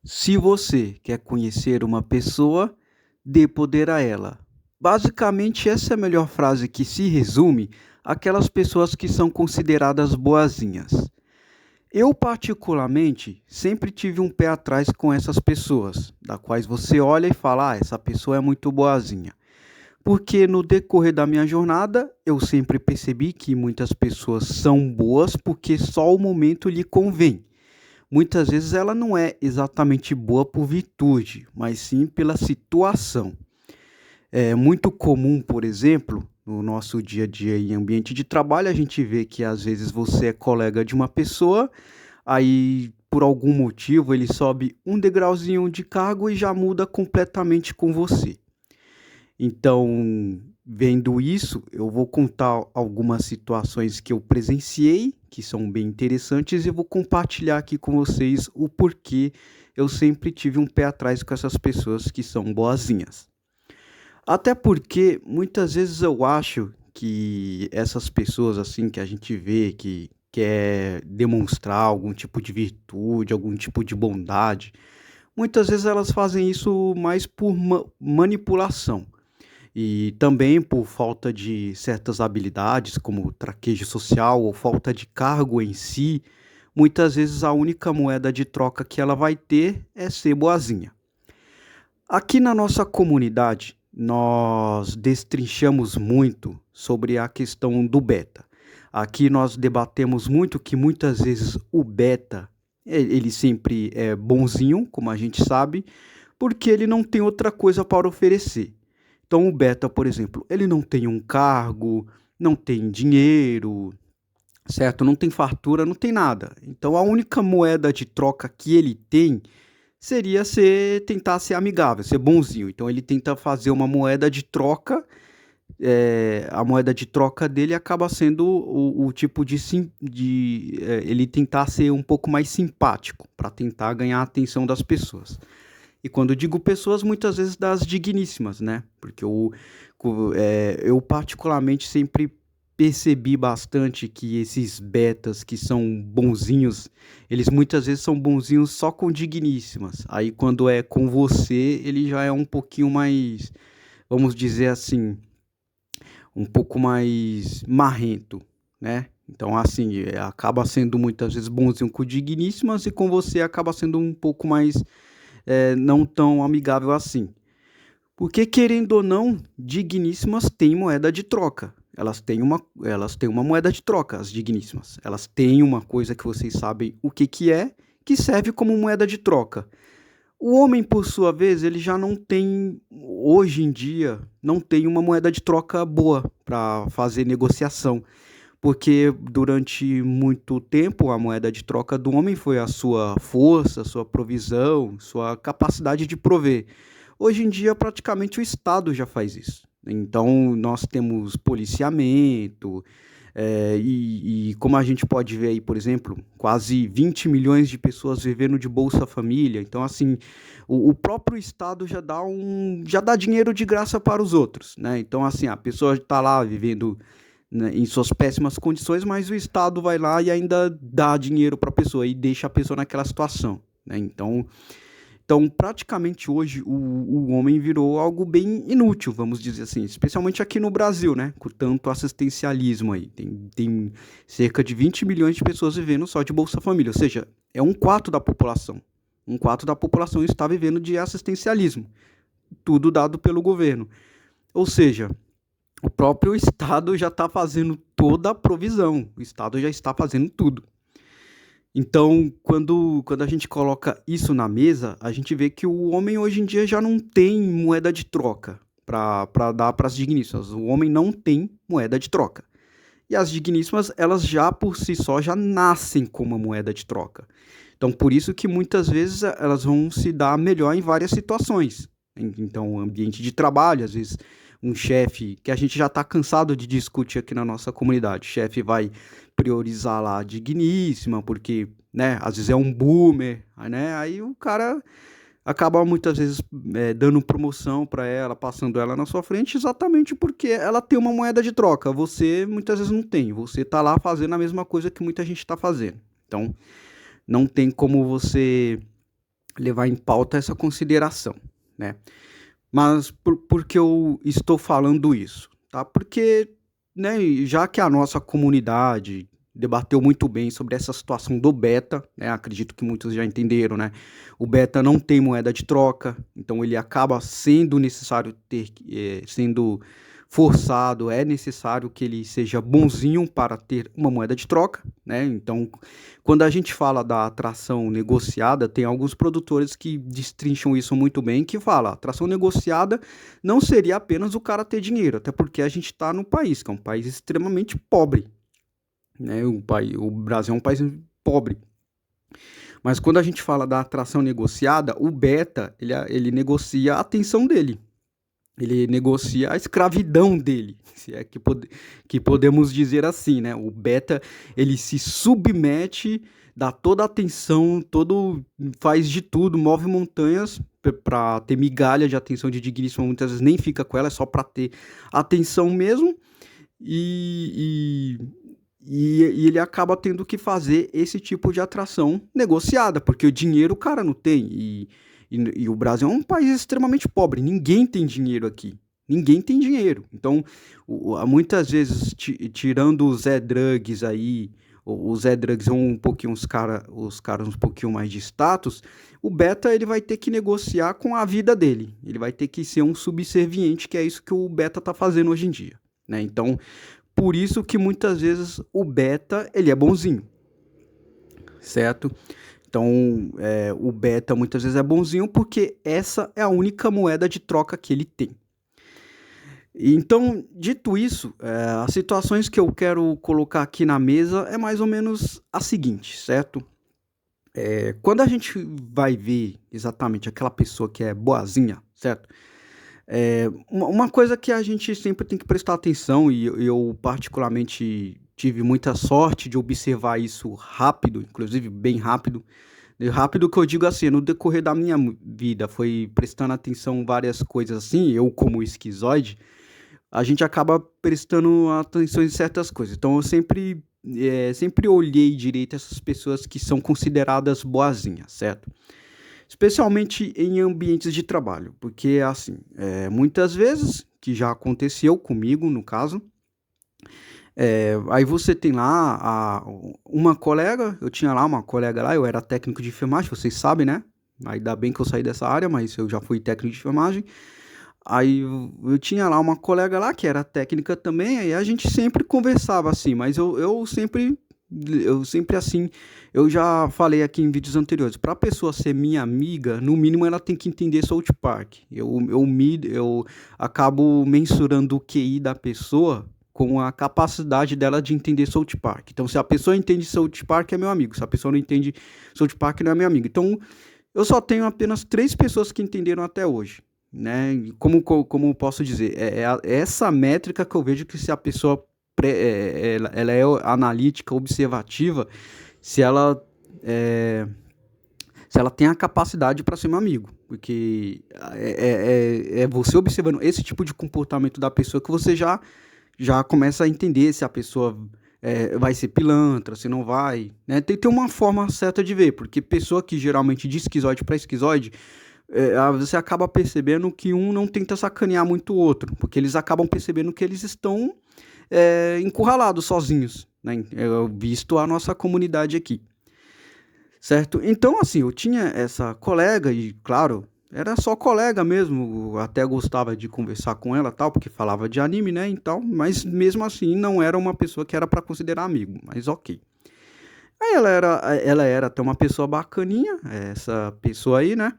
Se você quer conhecer uma pessoa, dê poder a ela. Basicamente, essa é a melhor frase que se resume àquelas pessoas que são consideradas boazinhas. Eu, particularmente, sempre tive um pé atrás com essas pessoas, da quais você olha e fala, essa pessoa é muito boazinha. Porque no decorrer da minha jornada, eu sempre percebi que muitas pessoas são boas porque só o momento lhe convém. Muitas vezes ela não é exatamente boa por virtude, mas sim pela situação. É muito comum, por exemplo, no nosso dia a dia em ambiente de trabalho, a gente vê que às vezes você é colega de uma pessoa, aí por algum motivo ele sobe um degrauzinho de cargo e já muda completamente com você. Então, vendo isso, eu vou contar algumas situações que eu presenciei, que são bem interessantes, e vou compartilhar aqui com vocês o porquê eu sempre tive um pé atrás com essas pessoas que são boazinhas. Até porque muitas vezes eu acho que essas pessoas assim que a gente vê que quer demonstrar algum tipo de virtude, algum tipo de bondade, muitas vezes elas fazem isso mais por manipulação. E também por falta de certas habilidades, como traquejo social ou falta de cargo em si, muitas vezes a única moeda de troca que ela vai ter é ser boazinha. Aqui na nossa comunidade, nós destrinchamos muito sobre a questão do beta. Aqui nós debatemos muito que muitas vezes o beta, ele sempre é bonzinho, como a gente sabe, porque ele não tem outra coisa para oferecer. Então o beta, por exemplo, ele não tem um cargo, não tem dinheiro, certo? Não tem fartura, não tem nada. Então a única moeda de troca que ele tem seria tentar ser amigável, ser bonzinho. Então ele tenta fazer uma moeda de troca. A moeda de troca dele acaba sendo o tipo ele tentar ser um pouco mais simpático para tentar ganhar a atenção das pessoas. E quando eu digo pessoas, muitas vezes das digníssimas, né? Porque eu particularmente sempre percebi bastante que esses betas que são bonzinhos, eles muitas vezes são bonzinhos só com digníssimas. Aí quando é com você, ele já é um pouquinho mais, vamos dizer assim, um pouco mais marrento, né? Então, assim, acaba sendo muitas vezes bonzinho com digníssimas e com você acaba sendo um pouco mais não tão amigável assim. Porque, querendo ou não, digníssimas têm moeda de troca. Elas têm uma moeda de troca, as digníssimas. Elas têm uma coisa que vocês sabem o que, que é, que serve como moeda de troca. O homem, por sua vez, ele já não tem, hoje em dia, não tem uma moeda de troca boa para fazer negociação. Porque durante muito tempo a moeda de troca do homem foi a sua força, sua provisão, sua capacidade de prover. Hoje em dia, praticamente o Estado já faz isso. Então, nós temos policiamento, e como a gente pode ver aí, por exemplo, quase 20 milhões de pessoas vivendo de Bolsa Família. Então, assim, o próprio Estado já dá dinheiro de graça para os outros, né? Então, assim, a pessoa está lá vivendo, né, em suas péssimas condições, mas o Estado vai lá e ainda dá dinheiro para a pessoa e deixa a pessoa naquela situação, né? Então, praticamente hoje o homem virou algo bem inútil, vamos dizer assim, especialmente aqui no Brasil, né? Com tanto assistencialismo aí. Tem cerca de 20 milhões de pessoas vivendo só de Bolsa Família, ou seja, é um quarto da população. Um quarto da população está vivendo de assistencialismo, tudo dado pelo governo. Ou seja, o próprio Estado já está fazendo toda a provisão, o Estado já está fazendo tudo. Então, quando a gente coloca isso na mesa, a gente vê que o homem hoje em dia já não tem moeda de troca para dar para as digníssimas. O homem não tem moeda de troca. E as digníssimas, elas já por si só já nascem com uma moeda de troca. Então, por isso que muitas vezes elas vão se dar melhor em várias situações. Então, ambiente de trabalho, às vezes um chefe, que a gente já está cansado de discutir aqui na nossa comunidade, o chefe vai priorizar lá a digníssima, porque, né, às vezes é um boomer, né, aí o cara acaba muitas vezes dando promoção para ela, passando ela na sua frente, exatamente porque ela tem uma moeda de troca. Você muitas vezes não tem. Você tá lá fazendo a mesma coisa que muita gente está fazendo. Então, não tem como você levar em pauta essa consideração, né? Mas por que eu estou falando isso, tá? Porque, né, já que a nossa comunidade debateu muito bem sobre essa situação do beta, né? Acredito que muitos já entenderam, né? O beta não tem moeda de troca, então ele acaba sendo necessário sendo forçado, é necessário que ele seja bonzinho para ter uma moeda de troca, né? Então, quando a gente fala da atração negociada, tem alguns produtores que destrincham isso muito bem, que fala, atração negociada não seria apenas o cara ter dinheiro, até porque a gente está no país, que é um país extremamente pobre, né? O Brasil é um país pobre. Mas quando a gente fala da atração negociada, o beta, ele negocia a atenção dele. Ele negocia a escravidão dele, se é que podemos dizer assim, né? O beta, ele se submete, dá toda a atenção, faz de tudo, move montanhas para ter migalha de atenção de digníssimo, muitas vezes nem fica com ela, é só para ter atenção mesmo, e, e ele acaba tendo que fazer esse tipo de atração negociada, porque o dinheiro o cara não tem, e o Brasil é um país extremamente pobre, ninguém tem dinheiro aqui. Ninguém tem dinheiro. Então, muitas vezes, tirando os Zé Drugs aí, os Zé Drugs são um pouquinho os caras um pouquinho mais de status, o beta ele vai ter que negociar com a vida dele. Ele vai ter que ser um subserviente, que é isso que o beta tá fazendo hoje em dia, né? Então, por isso que muitas vezes o beta ele é bonzinho, certo? Então, o beta muitas vezes é bonzinho porque essa é a única moeda de troca que ele tem. Então, dito isso, as situações que eu quero colocar aqui na mesa é mais ou menos a seguinte, certo? Quando a gente vai ver exatamente aquela pessoa que é boazinha, certo? Uma coisa que a gente sempre tem que prestar atenção, e eu particularmente tive muita sorte de observar isso rápido, inclusive bem rápido. Rápido que eu digo assim, no decorrer da minha vida, foi prestando atenção em várias coisas assim, eu como esquizoide, a gente acaba prestando atenção em certas coisas. Então eu sempre olhei direito essas pessoas que são consideradas boazinhas, certo? Especialmente em ambientes de trabalho, porque assim, muitas vezes, que já aconteceu comigo no caso, aí você tem lá uma colega, eu tinha lá uma colega lá, eu era técnico de enfermagem, vocês sabem, né? Ainda bem que eu saí dessa área, mas eu já fui técnico de enfermagem. Aí eu tinha lá uma colega lá que era técnica também, aí a gente sempre conversava assim, mas eu sempre assim, eu já falei aqui em vídeos anteriores, para a pessoa ser minha amiga, no mínimo ela tem que entender South Park. Eu acabo mensurando o QI da pessoa com a capacidade dela de entender South Park. Então, se a pessoa entende South Park, é meu amigo. Se a pessoa não entende South Park, não é meu amigo. Então, eu só tenho apenas 3 pessoas que entenderam até hoje, né? Como posso dizer, é essa métrica que eu vejo que se a pessoa ela é analítica, observativa, se ela é, se ela tem a capacidade para ser meu amigo, porque é você observando esse tipo de comportamento da pessoa que você já começa a entender se a pessoa vai ser pilantra, se não vai, né? Tem uma forma certa de ver, porque pessoa que geralmente de esquizoide para esquizoide, você acaba percebendo que um não tenta sacanear muito o outro, porque eles acabam percebendo que eles estão encurralados sozinhos, né? Visto a nossa comunidade aqui, certo? Então, assim, eu tinha essa colega e, claro, era só colega mesmo, eu até gostava de conversar com ela tal, porque falava de anime, né, então, mas mesmo assim não era uma pessoa que era para considerar amigo, mas ok. Aí ela era até uma pessoa bacaninha, essa pessoa aí, né?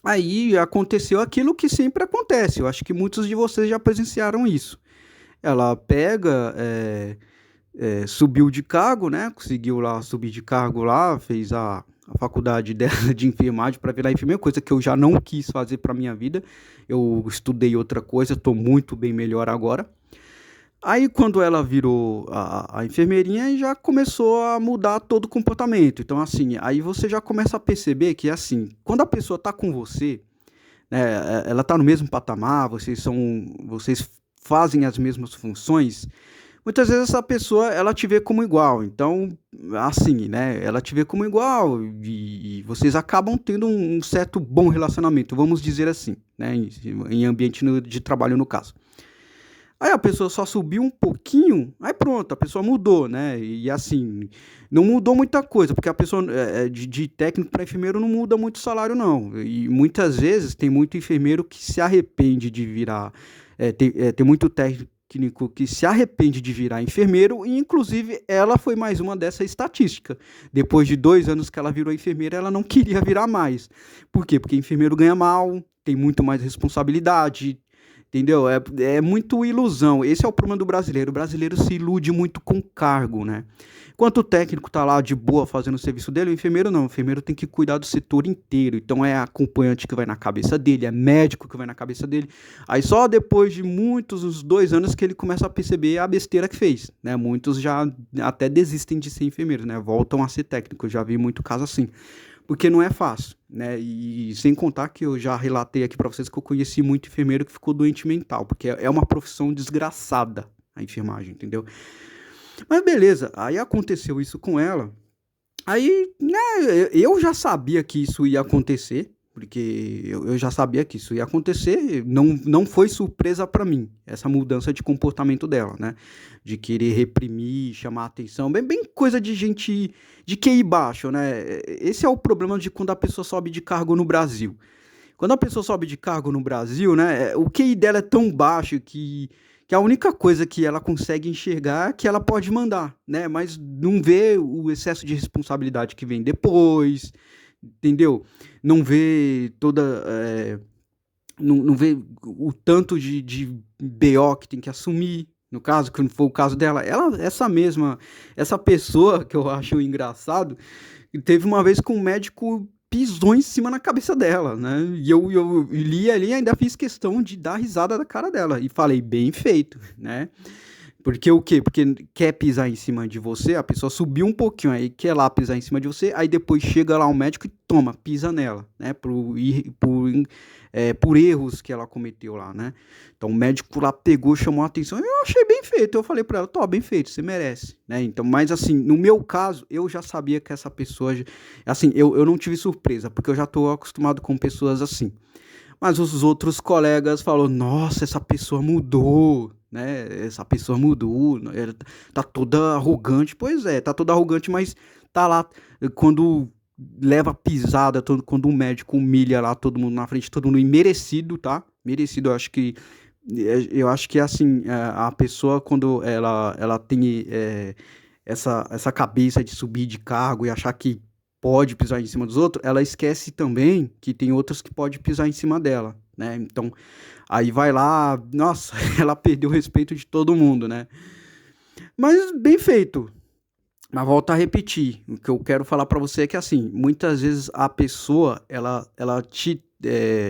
Aí aconteceu aquilo que sempre acontece, eu acho que muitos de vocês já presenciaram isso. Ela pega, subiu de cargo, né? Conseguiu lá subir de cargo lá, fez a faculdade dela de enfermagem para virar enfermeira, coisa que eu já não quis fazer para minha vida. Eu estudei outra coisa, estou muito bem melhor agora. Aí quando ela virou a enfermeirinha, já começou a mudar todo o comportamento. Então assim, aí você já começa a perceber que assim, quando a pessoa está com você, né, ela está no mesmo patamar, vocês fazem as mesmas funções, muitas vezes essa pessoa, ela te vê como igual, então, assim, né, ela te vê como igual e vocês acabam tendo um certo bom relacionamento, vamos dizer assim, né, em ambiente de trabalho no caso. Aí a pessoa só subiu um pouquinho, aí pronto, a pessoa mudou, né? E assim, não mudou muita coisa, porque a pessoa de técnico para enfermeiro não muda muito o salário, não. E muitas vezes tem muito enfermeiro que se arrepende de virar. Tem muito técnico que se arrepende de virar enfermeiro, e inclusive ela foi mais uma dessa estatística. Depois de 2 anos que ela virou enfermeira, ela não queria virar mais. Por quê? Porque enfermeiro ganha mal, tem muito mais responsabilidade. Entendeu? É muito ilusão. Esse é o problema do brasileiro. O brasileiro se ilude muito com cargo, né? Enquanto o técnico tá lá de boa fazendo o serviço dele, o enfermeiro não. O enfermeiro tem que cuidar do setor inteiro. Então é acompanhante que vai na cabeça dele, é médico que vai na cabeça dele. Aí só depois de muitos, uns 2 anos, que ele começa a perceber a besteira que fez, né? Muitos já até desistem de ser enfermeiro, né? Voltam a ser técnico. Eu já vi muito caso assim. Porque não é fácil, né? E sem contar que eu já relatei aqui para vocês que eu conheci muito enfermeiro que ficou doente mental, porque é uma profissão desgraçada a enfermagem, entendeu? Mas beleza, aí aconteceu isso com ela. Aí, né, eu já sabia que isso ia acontecer, porque eu já sabia que isso ia acontecer, não foi surpresa para mim, essa mudança de comportamento dela, né? De querer reprimir, chamar atenção, bem coisa de gente de QI baixo, né? Esse é o problema de quando a pessoa sobe de cargo no Brasil. Quando a pessoa sobe de cargo no Brasil, né, o QI dela é tão baixo que a única coisa que ela consegue enxergar é que ela pode mandar, né? Mas não vê o excesso de responsabilidade que vem depois, entendeu? Não vê toda. Não vê o tanto de BO que tem que assumir. No caso, que não foi o caso dela, essa pessoa que eu acho engraçado, teve uma vez que um médico pisou em cima na cabeça dela, né? E eu li ali e ainda fiz questão de dar risada da cara dela. E falei, bem feito, né? Porque o quê? Porque quer pisar em cima de você, a pessoa subiu um pouquinho, aí quer lá pisar em cima de você, aí depois chega lá um médico e toma, pisa nela, né? Por erros que ela cometeu lá, né? Então o médico lá pegou, chamou a atenção, eu achei bem feito, eu falei pra ela, tô, bem feito, você merece, né? Então, mas assim, no meu caso, eu já sabia que essa pessoa, assim, eu não tive surpresa, porque eu já tô acostumado com pessoas assim. Mas os outros colegas falaram, nossa, essa pessoa mudou, né? Essa pessoa mudou, ela tá toda arrogante. Pois é, tá toda arrogante, mas tá lá quando leva pisada, quando um médico humilha lá todo mundo na frente, todo mundo imerecido, tá? Merecido, eu acho que assim, a pessoa quando ela tem essa cabeça de subir de cargo e achar que pode pisar em cima dos outros, ela esquece também que tem outros que pode pisar em cima dela, né? Então, aí vai lá, nossa, ela perdeu o respeito de todo mundo, né? Mas bem feito. Mas volta a repetir, o que eu quero falar pra você é que assim, muitas vezes a pessoa, ela te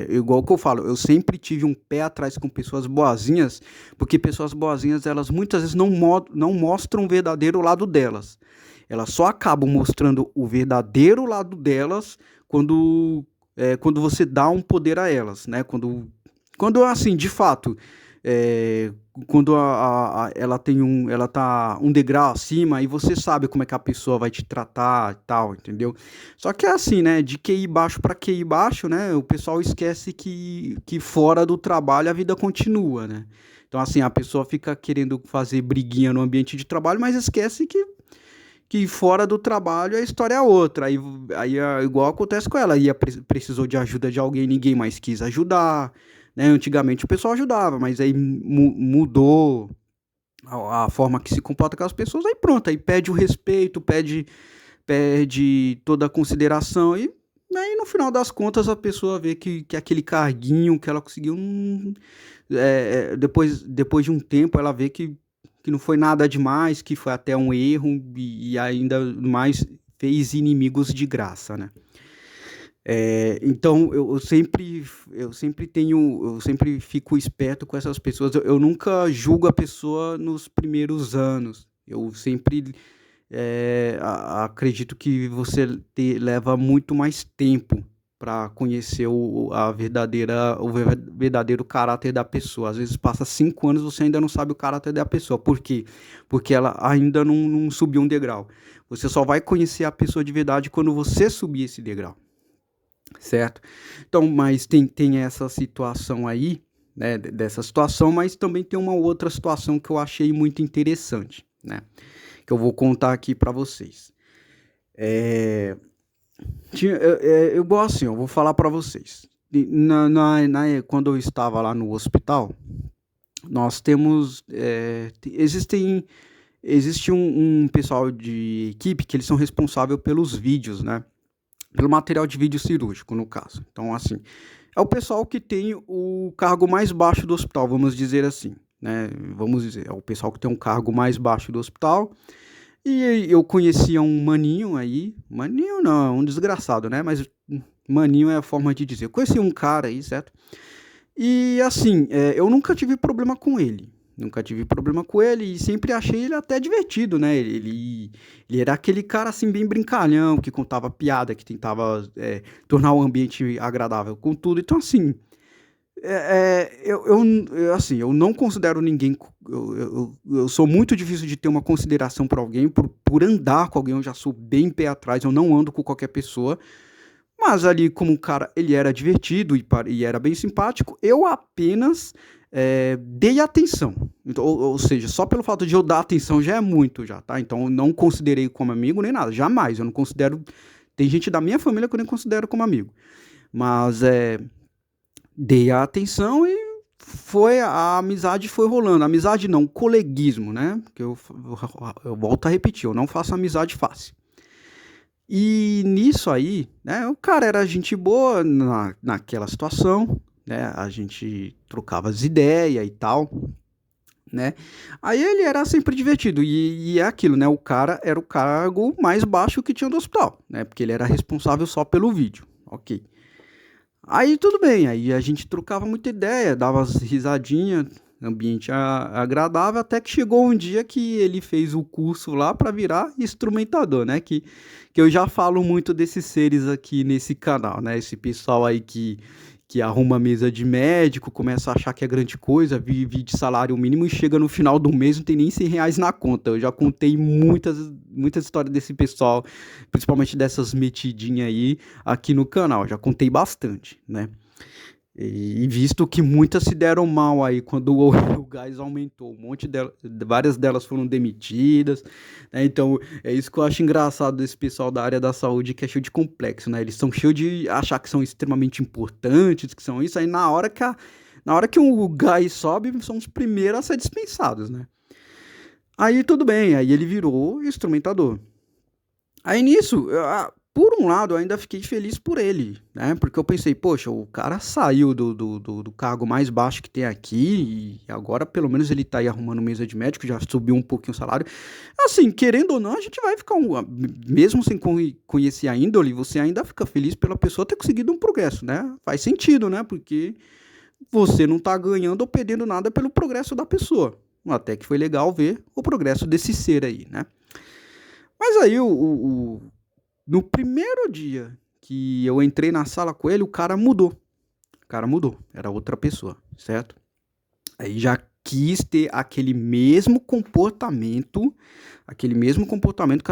igual o que eu falo, eu sempre tive um pé atrás com pessoas boazinhas, porque pessoas boazinhas, elas muitas vezes não mostram o verdadeiro lado delas. Elas só acabam mostrando o verdadeiro lado delas quando você dá um poder a elas, né? Quando assim, de fato, é, quando ela ela tá um degrau acima e você sabe como é que a pessoa vai te tratar e tal, entendeu? Só que é assim, né? De QI baixo para QI baixo, né? O pessoal esquece que fora do trabalho a vida continua, né? Então, assim, a pessoa fica querendo fazer briguinha no ambiente de trabalho, mas esquece que fora do trabalho a história é outra. Aí é igual acontece com ela. Precisou de ajuda de alguém, ninguém mais quis ajudar. Né? Antigamente o pessoal ajudava, mas aí mudou a forma que se comporta com as pessoas, aí pronto, aí pede o respeito, pede toda a consideração, e aí no final das contas a pessoa vê que aquele carguinho que ela conseguiu, depois de um tempo ela vê que não foi nada demais, que foi até um erro, e ainda mais fez inimigos de graça, né? Então eu sempre fico esperto com essas pessoas. Eu nunca julgo a pessoa nos primeiros anos. Eu sempre acredito que você leva muito mais tempo para conhecer o verdadeiro caráter da pessoa. Às vezes passa 5 anos e você ainda não sabe o caráter da pessoa. Por quê? Porque ela ainda não subiu um degrau. Você só vai conhecer a pessoa de verdade quando você subir esse degrau, certo? Então, mas tem essa situação aí, né, dessa situação, mas também tem uma outra situação que eu achei muito interessante, né, que eu vou contar aqui para vocês. É, igual assim, eu vou falar para vocês. Quando eu estava lá no hospital, nós temos, existe um pessoal de equipe que eles são responsáveis pelos vídeos, né? Pelo material de vídeo cirúrgico, no caso. Então, assim, é o pessoal que tem o cargo mais baixo do hospital, vamos dizer assim, né? Vamos dizer, é o pessoal que tem um cargo mais baixo do hospital. E eu conhecia um maninho aí, maninho não, um desgraçado, né? Mas maninho é a forma de dizer. Eu conheci um cara aí, certo? E assim, eu nunca tive problema com ele. Nunca tive problema com ele e sempre achei ele até divertido, né? Ele era aquele cara assim, bem brincalhão, que contava piada, que tentava tornar o ambiente agradável com tudo. Então, assim, assim, eu não considero ninguém. Eu sou muito difícil de ter uma consideração por alguém, por andar com alguém. Eu já sou bem pé atrás, eu não ando com qualquer pessoa. Mas ali, como o cara, ele era divertido e era bem simpático, eu apenas dei atenção. Então, ou seja, só pelo fato de eu dar atenção já é muito, já, tá? Então, eu não considerei como amigo nem nada, jamais. Eu não considero. Tem gente da minha família que eu nem considero como amigo. Mas dei a atenção e a amizade foi rolando. Amizade não, coleguismo, né? Porque eu volto a repetir, eu não faço amizade fácil. E nisso aí, né, o cara era gente boa naquela situação, né, a gente trocava as ideias e tal, né, aí ele era sempre divertido, e é aquilo, né, o cara era o cargo mais baixo que tinha do hospital, né, porque ele era responsável só pelo vídeo, ok. Aí tudo bem, aí a gente trocava muita ideia, dava as risadinhas, ambiente agradável, até que chegou um dia que ele fez o curso lá para virar instrumentador, né? Que eu já falo muito desses seres aqui nesse canal, né? Esse pessoal aí que arruma mesa de médico, começa a achar que é grande coisa, vive de salário mínimo e chega no final do mês não tem nem R$ 100 na conta. Eu já contei muitas histórias desse pessoal, principalmente dessas metidinhas aí aqui no canal. Já contei bastante, né? E visto que muitas se deram mal aí quando o gás aumentou, várias delas foram demitidas, né? Então é isso que eu acho engraçado desse pessoal da área da saúde, que é cheio de complexo, né? Eles são cheios de achar que são extremamente importantes, que são isso, aí na hora que o gás sobe, são os primeiros a ser dispensados, né? Aí tudo bem, aí ele virou instrumentador. Aí nisso, por um lado, eu ainda fiquei feliz por ele, né? Porque eu pensei, poxa, o cara saiu do cargo mais baixo que tem aqui e agora pelo menos ele tá aí arrumando mesa de médico, já subiu um pouquinho o salário. Assim, querendo ou não, a gente vai ficar, mesmo sem conhecer a índole, você ainda fica feliz pela pessoa ter conseguido um progresso, né? Faz sentido, né? Porque você não tá ganhando ou perdendo nada pelo progresso da pessoa. Até que foi legal ver o progresso desse ser aí, né? Mas aí, no primeiro dia que eu entrei na sala com ele, o cara mudou. O cara mudou. Era outra pessoa, certo? Aí já quis ter aquele mesmo comportamento que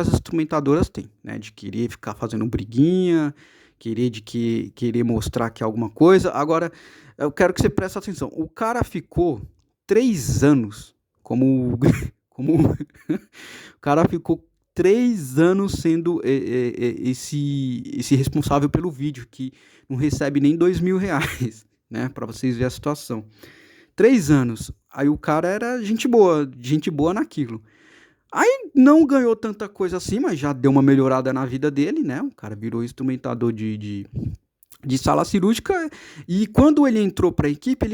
as instrumentadoras têm, né? De querer ficar fazendo briguinha, querer mostrar que é alguma coisa. Agora, eu quero que você preste atenção. O cara ficou 3 anos como... como o cara ficou 3 anos sendo esse responsável pelo vídeo, que não recebe nem R$ 2.000, né? Pra vocês verem a situação. 3 anos. Aí o cara era gente boa naquilo. Aí não ganhou tanta coisa assim, mas já deu uma melhorada na vida dele, né? O cara virou instrumentador de sala cirúrgica. E quando ele entrou para a equipe,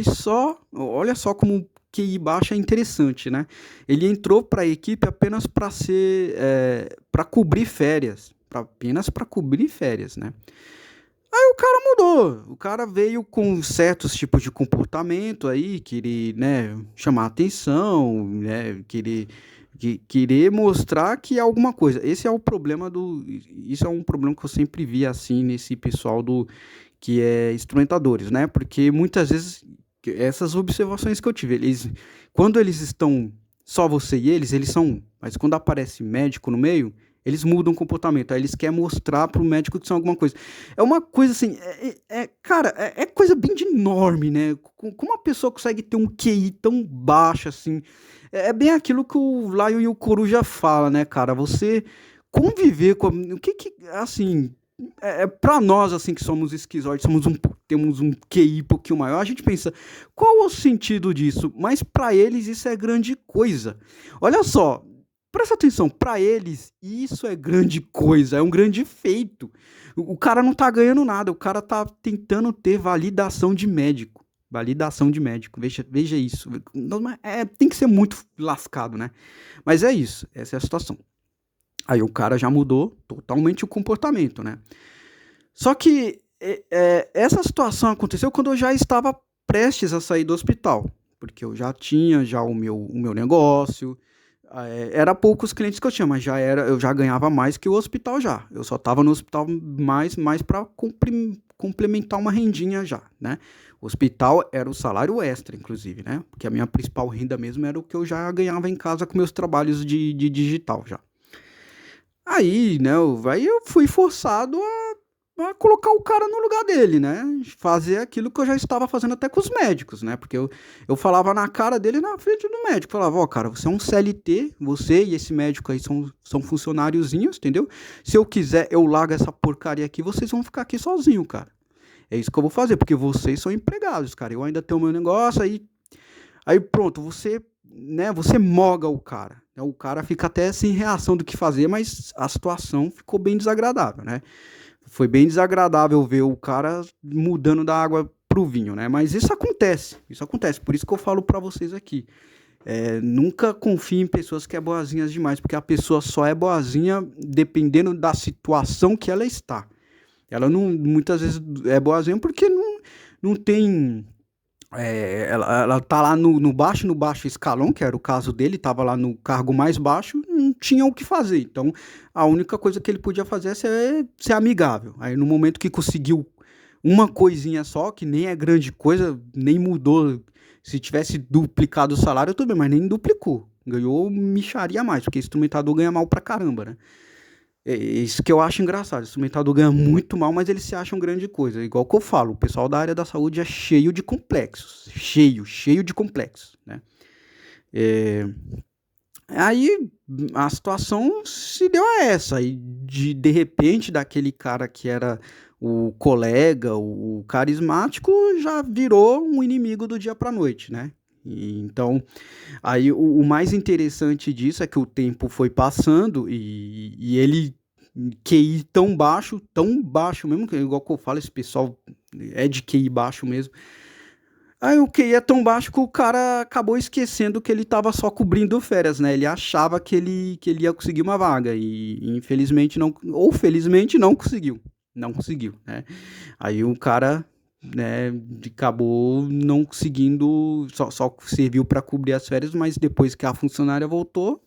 olha só como QI baixo é interessante, né? Ele entrou para a equipe apenas para cobrir férias, apenas para cobrir férias, né? Aí o cara mudou, o cara veio com certos tipos de comportamento aí, querer, né, chamar atenção, né, querer mostrar que é alguma coisa. Isso é um problema que eu sempre vi assim nesse pessoal que é instrumentadores, né? Porque muitas vezes essas observações que eu tive, quando eles estão só você e eles são um, mas quando aparece médico no meio, eles mudam o comportamento, aí eles querem mostrar pro médico que são alguma coisa. É uma coisa assim, cara, é coisa bem de enorme, né? Como uma pessoa consegue ter um QI tão baixo assim? É bem aquilo que o Lion e o Coruja fala, né, cara? Você conviver com o que assim, para nós assim que somos esquizoides, temos um QI um pouquinho maior, a gente pensa, qual o sentido disso? Mas para eles isso é grande coisa. Olha só, presta atenção, para eles isso é grande coisa, é um grande feito. O cara não tá ganhando nada, o cara tá tentando ter validação de médico. Validação de médico, veja isso. Tem que ser muito lascado, né? Mas é isso, essa é a situação. Aí o cara já mudou totalmente o comportamento, né? Só que essa situação aconteceu quando eu já estava prestes a sair do hospital, porque eu já tinha já o meu negócio, era poucos clientes que eu tinha, mas eu já ganhava mais que o hospital já. Eu só estava no hospital mais para complementar uma rendinha já, né? O hospital era o salário extra, inclusive, né? Porque a minha principal renda mesmo era o que eu já ganhava em casa com meus trabalhos de digital já. Aí, né, eu fui forçado a colocar o cara no lugar dele, né? Fazer aquilo que eu já estava fazendo até com os médicos, né? Porque eu falava na cara dele na frente do médico. Falava, ó, cara, você é um CLT, você e esse médico aí são funcionáriozinhos, entendeu? Se eu quiser, eu largo essa porcaria aqui, vocês vão ficar aqui sozinhos, cara. É isso que eu vou fazer, porque vocês são empregados, cara. Eu ainda tenho o meu negócio, aí pronto, você moga o cara. Né? O cara fica até sem reação do que fazer, mas a situação ficou bem desagradável, né? Foi bem desagradável ver o cara mudando da água pro vinho, né? Mas isso acontece. Por isso que eu falo pra vocês aqui. Nunca confie em pessoas que é boazinhas demais, porque a pessoa só é boazinha dependendo da situação que ela está. Ela não, muitas vezes é boazinha porque não tem ela tá lá no baixo escalão, que era o caso dele, tava lá no cargo mais baixo, não tinha o que fazer. Então, a única coisa que ele podia fazer é ser amigável. Aí, no momento que conseguiu uma coisinha só, que nem é grande coisa, nem mudou. Se tivesse duplicado o salário, tudo bem, mas nem duplicou. Ganhou micharia a mais, porque instrumentador ganha mal pra caramba, né? É isso que eu acho engraçado. O instrumentador ganha muito mal, mas eles se acham grande coisa. Igual que eu falo, o pessoal da área da saúde é cheio de complexos. Cheio de complexos, né? É, Aí a situação se deu a essa. Aí de repente, daquele cara que era o colega, o carismático, já virou um inimigo do dia pra noite, né? Então, aí o mais interessante disso é que o tempo foi passando e ele QI tão baixo mesmo, que igual que eu falo, esse pessoal é de QI baixo mesmo. Aí o QI é tão baixo que o cara acabou esquecendo que ele tava só cobrindo férias, né? Ele achava que ele ia conseguir uma vaga e infelizmente não, ou felizmente não conseguiu. Não conseguiu, né? Aí o cara, né, acabou não conseguindo, só serviu para cobrir as férias, mas depois que a funcionária voltou,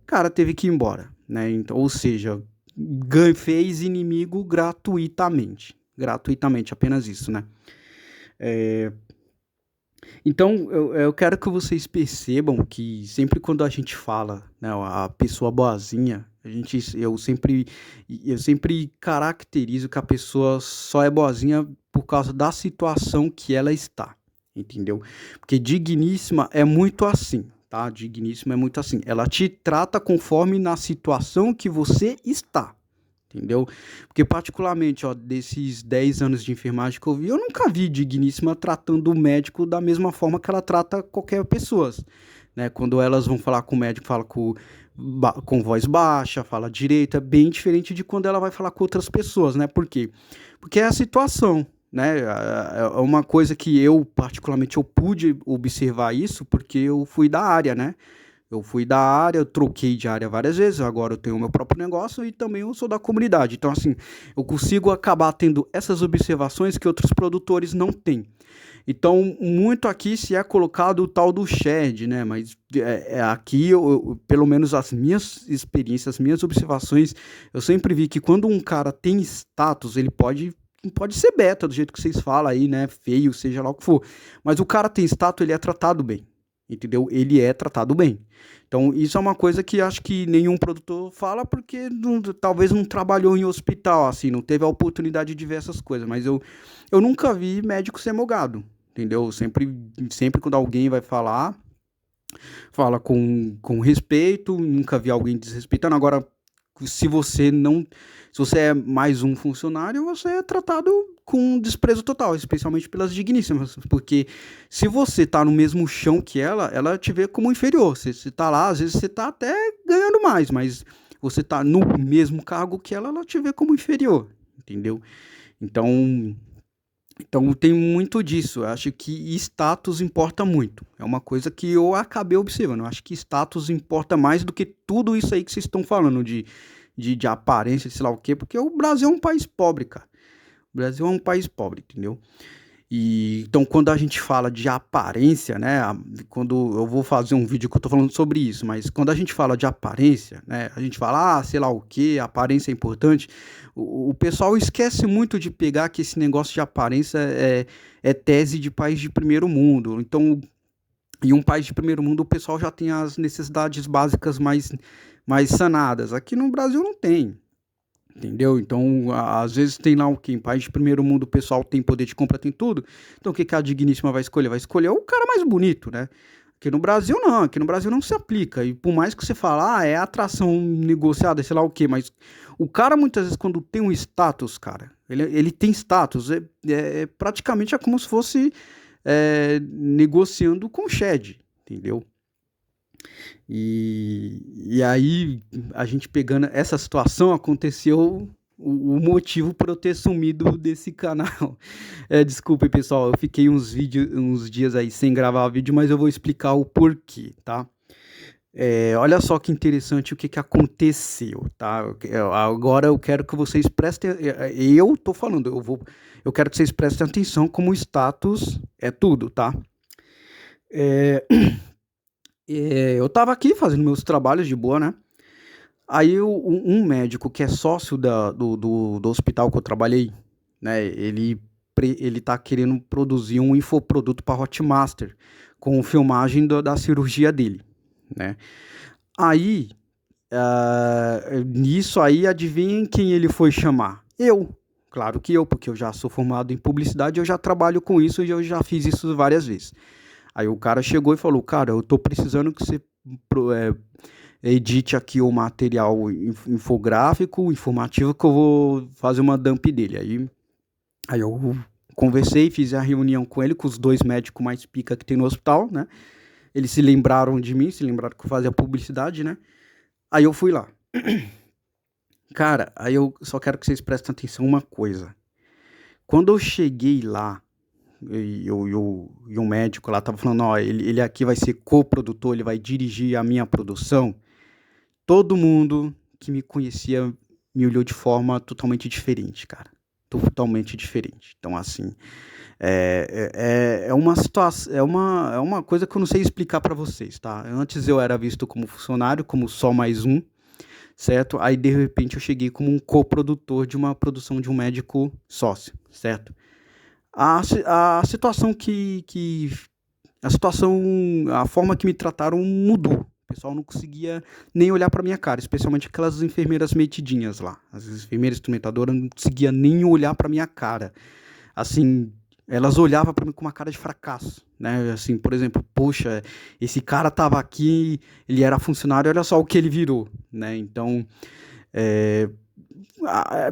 o cara teve que ir embora, né? Então, ou seja, fez inimigo gratuitamente. Gratuitamente, apenas isso, né? Então, eu quero que vocês percebam que sempre quando a gente fala, né, a pessoa boazinha, eu sempre caracterizo que a pessoa só é boazinha por causa da situação que ela está, entendeu? Porque digníssima é muito assim, tá? Digníssima é muito assim. Ela te trata conforme na situação que você está. Entendeu? Porque particularmente, ó, desses 10 anos de enfermagem que eu vi, eu nunca vi digníssima tratando o médico da mesma forma que ela trata qualquer pessoa, né? Quando elas vão falar com o médico, fala com voz baixa, fala direito, é bem diferente de quando ela vai falar com outras pessoas, né? Por quê? Porque é a situação, né? É uma coisa que eu, particularmente, eu pude observar isso porque eu fui da área, né? Eu fui da área, eu troquei de área várias vezes, agora eu tenho o meu próprio negócio e também eu sou da comunidade. Então, assim, eu consigo acabar tendo essas observações que outros produtores não têm. Então, muito aqui se é colocado o tal do shared, né? Mas aqui, pelo menos as minhas experiências, as minhas observações, eu sempre vi que quando um cara tem status, ele pode pode ser beta, do jeito que vocês falam aí, né? Feio, seja lá o que for. Mas o cara tem status, ele é tratado bem. Entendeu? Ele é tratado bem. Então, isso é uma coisa que acho que nenhum produtor fala porque talvez não trabalhou em hospital, assim, não teve a oportunidade de ver essas coisas. Mas eu nunca vi médico ser mogado, entendeu? Sempre quando alguém vai falar, fala com respeito, nunca vi alguém desrespeitando. Agora, se você não, se você é mais um funcionário, você é tratado com desprezo total, especialmente pelas digníssimas, porque se você tá no mesmo chão que ela te vê como inferior. Você tá lá, às vezes você tá até ganhando mais, mas você tá no mesmo cargo que ela te vê como inferior, entendeu? Então, então tem muito disso. Eu acho que status importa muito. É uma coisa que eu acabei observando. Eu acho que status importa mais do que tudo isso aí que vocês estão falando de aparência, sei lá o quê, porque o Brasil é um país pobre, cara. O Brasil é um país pobre, entendeu? E então, quando a gente fala de aparência, né? Quando eu vou fazer um vídeo que eu tô falando sobre isso, mas quando a gente fala de aparência, né? A gente fala, sei lá o que, aparência é importante. O pessoal esquece muito de pegar que esse negócio de aparência é tese de país de primeiro mundo. Então, em um país de primeiro mundo, o pessoal já tem as necessidades básicas mais sanadas. Aqui no Brasil não tem. Entendeu? Então, às vezes tem lá o que? Em país de primeiro mundo o pessoal tem poder de compra, tem tudo. Então, o que que a digníssima vai escolher? Vai escolher o cara mais bonito, né? Aqui no Brasil não, aqui no Brasil não se aplica. E por mais que você fale, é atração negociada, sei lá o quê, mas o cara muitas vezes quando tem um status, cara, ele tem status, praticamente é como se fosse negociando com o Shed, entendeu? E aí, a gente pegando essa situação, aconteceu o motivo para eu ter sumido desse canal. Desculpe, pessoal, eu fiquei uns dias aí sem gravar vídeo, mas eu vou explicar o porquê, tá? Olha só que interessante o que aconteceu, tá? Agora eu quero que vocês prestem. Eu tô falando, eu quero que vocês prestem atenção como o status é tudo, tá? Eu tava aqui fazendo meus trabalhos de boa, né? Aí um médico que é sócio do hospital que eu trabalhei, né? Ele tá querendo produzir um infoproduto para Hotmaster com filmagem da cirurgia dele, né? Aí, nisso aí, adivinhem quem ele foi chamar? Eu. Claro que eu, porque eu já sou formado em publicidade, eu já trabalho com isso e eu já fiz isso várias vezes. Aí o cara chegou e falou, cara, eu tô precisando que você edite aqui o material infográfico, informativo, que eu vou fazer uma dump dele. Aí eu conversei, fiz a reunião com ele, com os dois médicos mais pica que tem no hospital, né? Eles se lembraram de mim, se lembraram que eu fazia publicidade, né? Aí eu fui lá. Cara, aí eu só quero que vocês prestem atenção uma coisa. Quando eu cheguei lá, e um médico lá tava falando, ó, ele aqui vai ser coprodutor, ele vai dirigir a minha produção. Todo mundo que me conhecia me olhou de forma totalmente diferente, cara. Totalmente diferente. Então, assim, é uma situação, é uma coisa que eu não sei explicar pra vocês, tá? Antes eu era visto como funcionário, como só mais um, certo? Aí, de repente, eu cheguei como um coprodutor de uma produção de um médico sócio, certo? A situação a forma que me trataram mudou. O pessoal não conseguia nem olhar pra minha cara, especialmente aquelas enfermeiras metidinhas lá. As enfermeiras instrumentadoras não conseguiam nem olhar pra minha cara. Assim, elas olhavam pra mim com uma cara de fracasso, né? Assim, por exemplo, poxa, esse cara tava aqui, ele era funcionário, olha só o que ele virou, né? Então,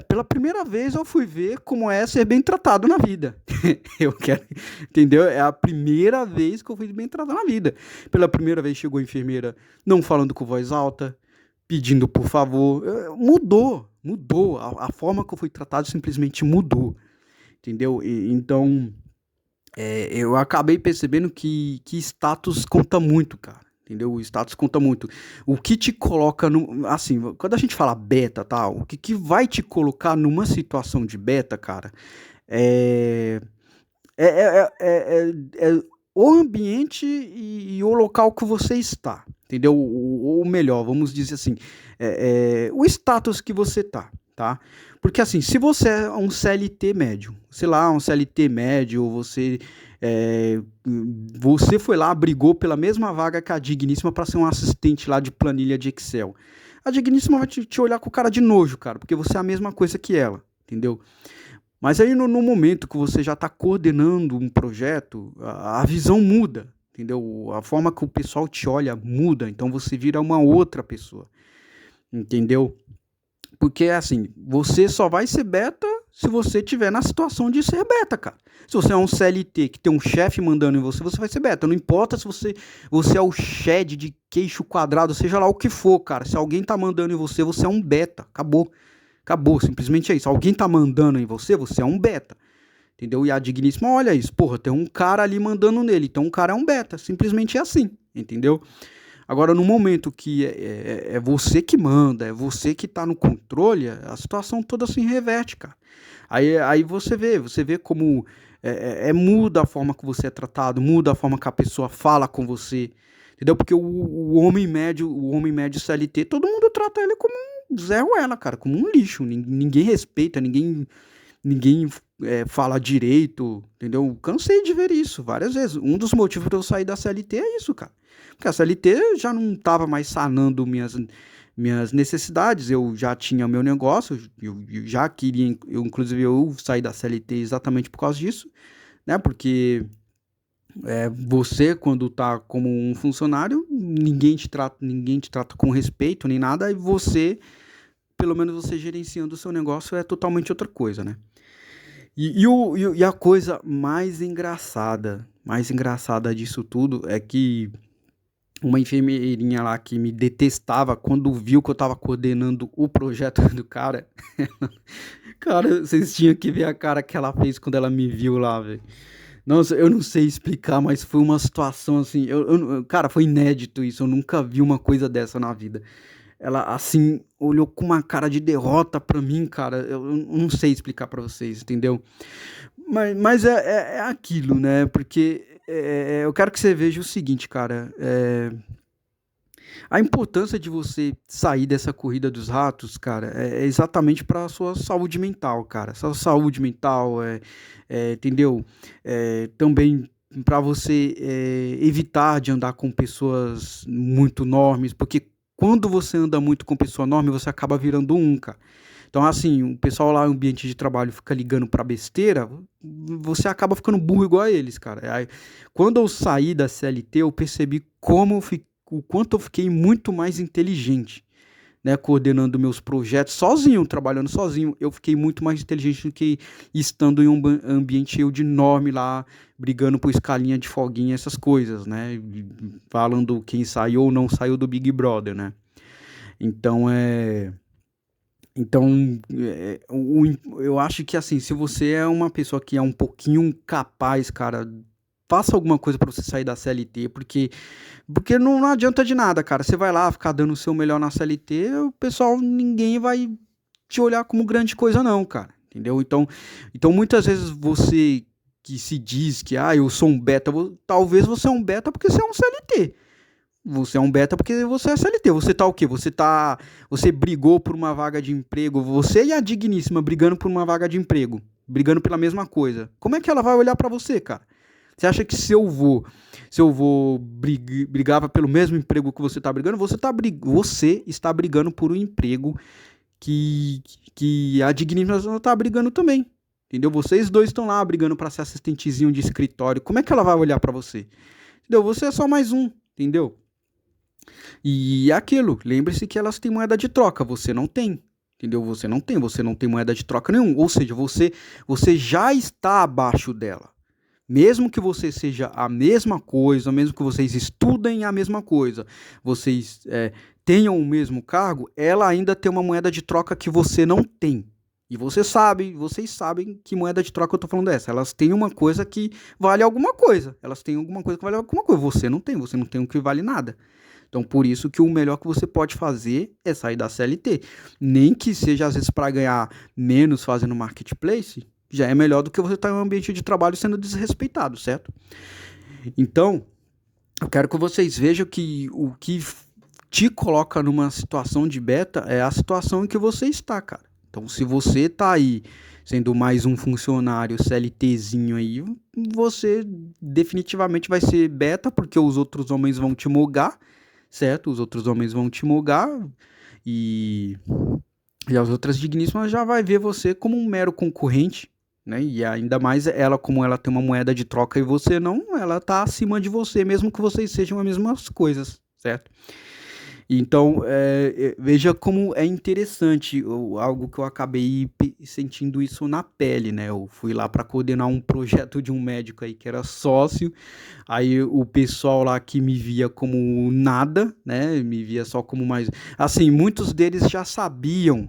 pela primeira vez eu fui ver como é ser bem tratado na vida. Eu quero, entendeu? É a primeira vez que eu fui bem tratado na vida. Pela primeira vez chegou a enfermeira não falando com voz alta, pedindo por favor. Mudou. A forma que eu fui tratado simplesmente mudou, entendeu? Então, eu acabei percebendo que status conta muito, cara. Entendeu? O status conta muito. O que te coloca no. Assim, quando a gente fala beta, tá? O que vai te colocar numa situação de beta, cara, é. É, é, é, é o ambiente e o local que você está. Entendeu? Ou melhor, vamos dizer assim, o status que você tá. tá? Porque assim, se você é um CLT médio, sei lá, um CLT médio, você foi lá, brigou pela mesma vaga que a Digníssima para ser um assistente lá de planilha de Excel. A Digníssima vai te olhar com cara de nojo, cara, porque você é a mesma coisa que ela, entendeu? Mas aí no momento que você já está coordenando um projeto, a visão muda, entendeu? A forma que o pessoal te olha muda, então você vira uma outra pessoa, entendeu? Porque assim, você só vai ser beta se você estiver na situação de ser beta, cara. Se você é um CLT que tem um chefe mandando em você, você vai ser beta. Não importa se você é o shed de queixo quadrado, seja lá o que for, cara. Se alguém tá mandando em você, você é um beta. Acabou. Acabou, simplesmente é isso. Alguém tá mandando em você, você é um beta. Entendeu? E a Digníssima olha isso. Porra, tem um cara ali mandando nele. Então o cara é um beta. Simplesmente é assim. Entendeu? Agora, no momento que é você que manda, é você que tá no controle, a situação toda se reverte, cara. Aí você vê como muda a forma que você é tratado, muda a forma que a pessoa fala com você. Entendeu? Porque o homem médio CLT, todo mundo trata ele como um Zé Ruela, cara, como um lixo. Ninguém respeita, ninguém fala direito, entendeu? Cansei de ver isso várias vezes. Um dos motivos para eu sair da CLT é isso, cara. Porque a CLT já não estava mais sanando minhas necessidades, eu já tinha meu negócio, eu já queria, inclusive eu saí da CLT exatamente por causa disso, né? Porque você, quando tá como um funcionário, ninguém te trata com respeito nem nada, e você, pelo menos você gerenciando o seu negócio é totalmente outra coisa, né? E a coisa mais engraçada disso tudo é que uma enfermeirinha lá que me detestava quando viu que eu tava coordenando o projeto do cara. Cara, vocês tinham que ver a cara que ela fez quando ela me viu lá, velho. Nossa, eu não sei explicar, mas foi uma situação assim. Cara, foi inédito isso. Eu nunca vi uma coisa dessa na vida. Ela, assim, olhou com uma cara de derrota pra mim, cara. Eu não sei explicar pra vocês, entendeu? Mas é aquilo, né? Porque eu quero que você veja o seguinte, cara. A importância de você sair dessa corrida dos ratos, cara, é exatamente para a sua saúde mental, cara. Sua saúde mental, entendeu? Também para você evitar de andar com pessoas muito enormes, porque quando você anda muito com pessoa enorme, você acaba virando um, cara. Então, assim, o pessoal lá no ambiente de trabalho fica ligando pra besteira, você acaba ficando burro igual a eles, cara. Aí, quando eu saí da CLT, eu percebi o quanto eu fiquei muito mais inteligente, né, coordenando meus projetos sozinho, trabalhando sozinho. Eu fiquei muito mais inteligente do que estando em um ambiente eu de enorme lá, brigando por escalinha de foguinha, essas coisas, né, falando quem saiu ou não saiu do Big Brother, né. Então, eu acho que assim, se você é uma pessoa que é um pouquinho capaz, cara, faça alguma coisa pra você sair da CLT, porque não adianta de nada, cara. Você vai lá ficar dando o seu melhor na CLT, o pessoal, ninguém vai te olhar como grande coisa não, cara. Entendeu? Então muitas vezes você que se diz que eu sou um beta, talvez você é um beta porque você é um CLT. Você é um beta porque você é CLT. Você tá o quê? Você brigou por uma vaga de emprego. Você e a Digníssima brigando por uma vaga de emprego. Brigando pela mesma coisa. Como é que ela vai olhar pra você, cara? Você acha que se eu vou brigava pelo mesmo emprego que você tá brigando, você está brigando por um emprego que a Digníssima tá brigando também. Entendeu? Vocês dois estão lá brigando pra ser assistentezinho de escritório. Como é que ela vai olhar pra você? Entendeu? Você é só mais um, entendeu? E aquilo, lembre-se que elas têm moeda de troca, você não tem. Entendeu? Você não tem moeda de troca nenhum. Ou seja, você já está abaixo dela. Mesmo que você seja a mesma coisa, mesmo que vocês estudem a mesma coisa, vocês tenham o mesmo cargo, ela ainda tem uma moeda de troca que você não tem. E vocês sabem que moeda de troca eu tô falando dessa. Elas têm uma coisa que vale alguma coisa. Elas têm alguma coisa que vale alguma coisa. Você não tem um que vale nada. Então, por isso que o melhor que você pode fazer é sair da CLT. Nem que seja, às vezes, para ganhar menos fazendo marketplace, já é melhor do que você estar em um ambiente de trabalho sendo desrespeitado, certo? Então, eu quero que vocês vejam que o que te coloca numa situação de beta é a situação em que você está, cara. Então, se você tá aí sendo mais um funcionário CLTzinho aí, você definitivamente vai ser beta, porque os outros homens vão te mogar, certo? Os outros homens vão te mogar e, e as outras digníssimas já vai ver você como um mero concorrente, né? E ainda mais ela, como ela tem uma moeda de troca e você não, ela tá acima de você, mesmo que vocês sejam as mesmas coisas, certo? Então, veja como é interessante algo que eu acabei sentindo isso na pele, né? Eu fui lá para coordenar um projeto de um médico aí que era sócio. Aí o pessoal lá que me via como nada, né? Me via só como mais. Assim, muitos deles já sabiam.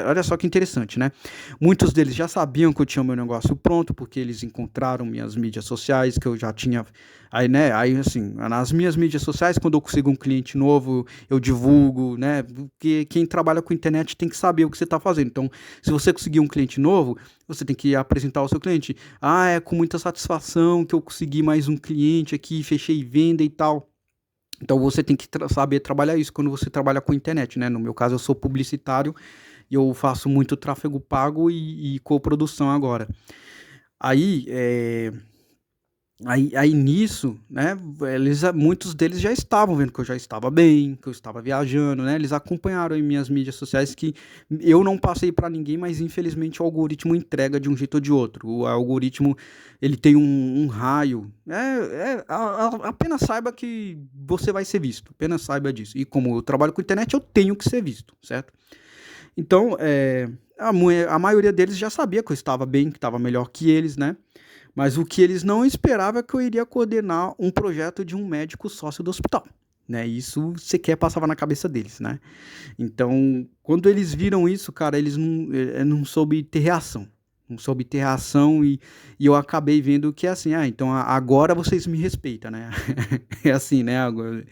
Olha só que interessante, né? Muitos deles já sabiam que eu tinha o meu negócio pronto, porque eles encontraram minhas mídias sociais, que eu já tinha. Aí, né? Aí, assim, nas minhas mídias sociais, quando eu consigo um cliente novo, eu divulgo, né? Porque quem trabalha com internet tem que saber o que você está fazendo. Então, se você conseguir um cliente novo, você tem que apresentar ao seu cliente. Ah, é com muita satisfação que eu consegui mais um cliente aqui, fechei venda e tal. Então você tem que saber trabalhar isso quando você trabalha com internet, né? No meu caso, eu sou publicitário e eu faço muito tráfego pago e coprodução agora. Aí, aí nisso, né, muitos deles já estavam vendo que eu já estava bem, que eu estava viajando, né, eles acompanharam em minhas mídias sociais que eu não passei para ninguém, mas infelizmente o algoritmo entrega de um jeito ou de outro. O algoritmo, ele tem um raio, apenas saiba que você vai ser visto, apenas saiba disso. E como eu trabalho com internet, eu tenho que ser visto, certo? Então, a maioria deles já sabia que eu estava bem, que estava melhor que eles, né? Mas o que eles não esperavam é que eu iria coordenar um projeto de um médico sócio do hospital, né? Isso sequer passava na cabeça deles, né? Então, quando eles viram isso, cara, eles não soube ter reação. Não soube ter reação e eu acabei vendo que é assim, então agora vocês me respeitam, né? É assim, né? Agora,